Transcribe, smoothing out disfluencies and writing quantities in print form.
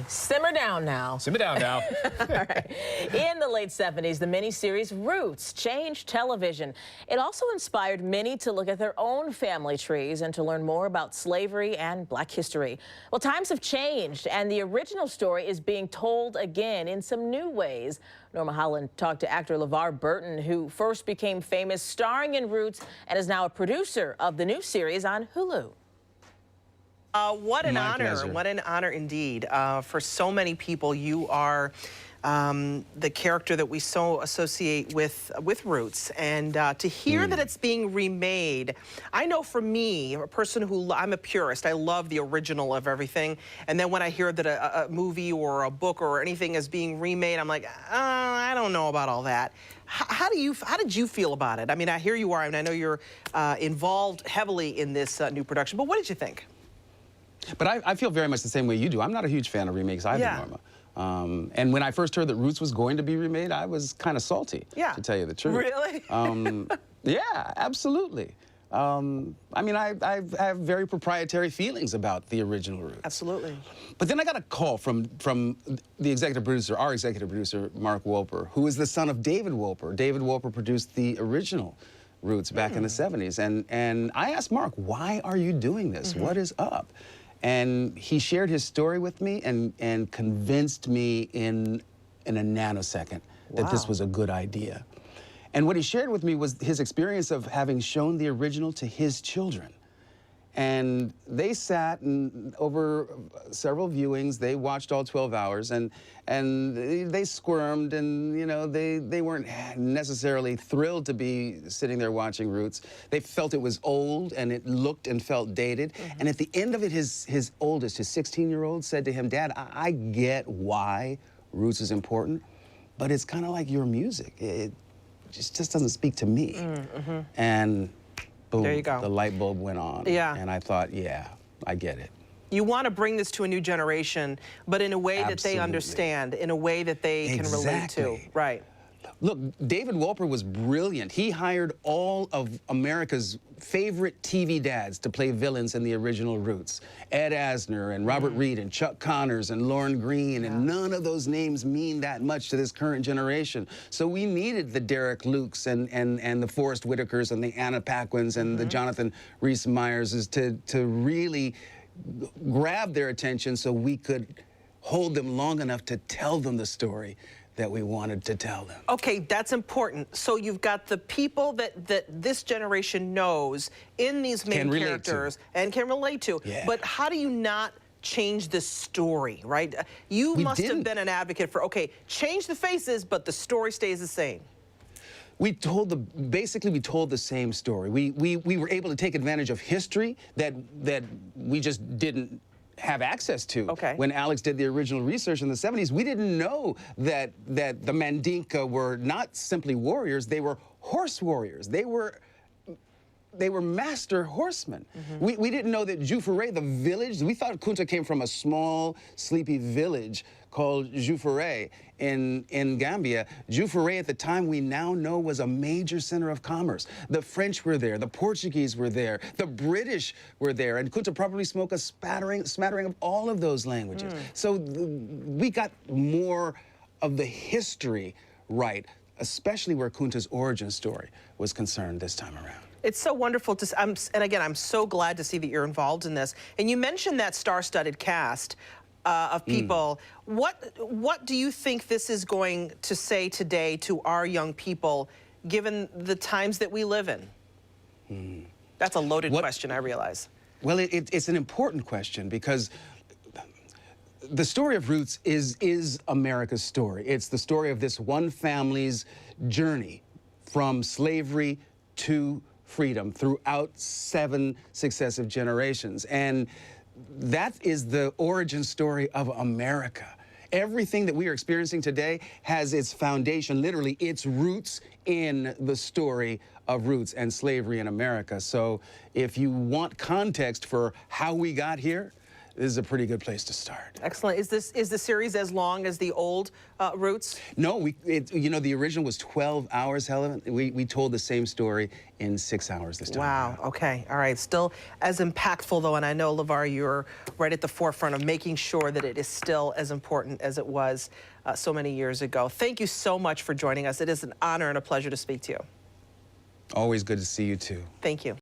Simmer down now. Simmer down now. All right. In the late 70s, the miniseries Roots changed television. It also inspired many to look at their own family trees and to learn more about slavery and Black history. Well, times have changed, and the original story is being told again in some new ways. Norma Holland talked to actor LeVar Burton, who first became famous starring in Roots and is now a producer of the new series on Hulu. What an honor. What an honor indeed. For so many people, you are the character that we so associate with Roots. And to hear that it's being remade, I know for me, a person who, I'm a purist, I love the original of everything. And then when I hear that a movie or a book or anything is being remade, I'm like, I don't know about all that. How did you feel about it? I mean, here you are, and I know you're involved heavily in this new production, but what did you think? But I feel very much the same way you do. I'm not a huge fan of remakes either, Norma. And when I first heard that Roots was going to be remade, I was kind of salty, to tell you the truth. Really? Yeah, absolutely. I mean, I have very proprietary feelings about the original Roots. Absolutely. But then I got a call from the executive producer, our executive producer, Mark Wolper, who is the son of David Wolper. David Wolper produced the original Roots back in the 70s. And I asked Mark, why are you doing this? What is up? And he shared his story with me and convinced me in a nanosecond that this was a good idea. And what he shared with me was his experience of having shown the original to his children. And they sat and over several viewings, they watched all 12 hours and they squirmed and, you know, they weren't necessarily thrilled to be sitting there watching Roots. They felt it was old and it looked and felt dated. And at the end of it, his oldest, his 16-year-old, said to him, "Dad, I get why Roots is important, but it's kind of like your music. It just doesn't speak to me." And boom, there you go. The light bulb went on. Yeah. And I thought, yeah, I get it. You want to bring this to a new generation, but in a way that they understand, in a way that they can relate to. Right. Look, David Wolper was brilliant. He hired all of America's favorite TV dads to play villains in the original Roots. Ed Asner and Robert Reed and Chuck Connors and Lorne Greene, and none of those names mean that much to this current generation. So we needed the Derek Lukes and the Forrest Whitakers and the Anna Paquins and the Jonathan Rhys Meyerses to really grab their attention so we could hold them long enough to tell them the story that we wanted to tell them. Okay, that's important. So you've got the people that this generation knows in these main characters and can relate to. But how do you not change the story, right? You must have been an advocate for, okay, change the faces, but the story stays the same. Basically we told the same story. We were able to take advantage of history that we just didn't have access to. When Alex did the original research in the 70s, we didn't know that the Mandinka were not simply warriors, they were horse warriors. They were master horsemen. We didn't know that Jufuray, the village, we thought Kunta came from a small, sleepy village called Jufuray in Gambia. Jufuray at the time we now know was a major center of commerce. The French were there, the Portuguese were there, the British were there, and Kunta probably spoke a smattering of all of those languages. So we got more of the history right, especially where Kunta's origin story was concerned this time around. It's so wonderful to, and again, I'm so glad to see that you're involved in this. And you mentioned that star-studded cast of people. What do you think this is going to say today to our young people, given the times that we live in? That's a loaded question, I realize. Well, it's an important question because the story of Roots is America's story. It's the story of this one family's journey from slavery to freedom throughout 7 successive generations. And that is the origin story of America. Everything that we are experiencing today has its foundation, literally its roots in the story of Roots and slavery in America. So if you want context for how we got here, this is a pretty good place to start. Excellent. Is the series as long as the old Roots? No, you know, the original was 12 hours, Helen. We told the same story in 6 hours this time. Wow. Okay. All right. Still as impactful, though, and I know, LeVar, you're right at the forefront of making sure that it is still as important as it was so many years ago. Thank you so much for joining us. It is an honor and a pleasure to speak to you. Always good to see you, too. Thank you.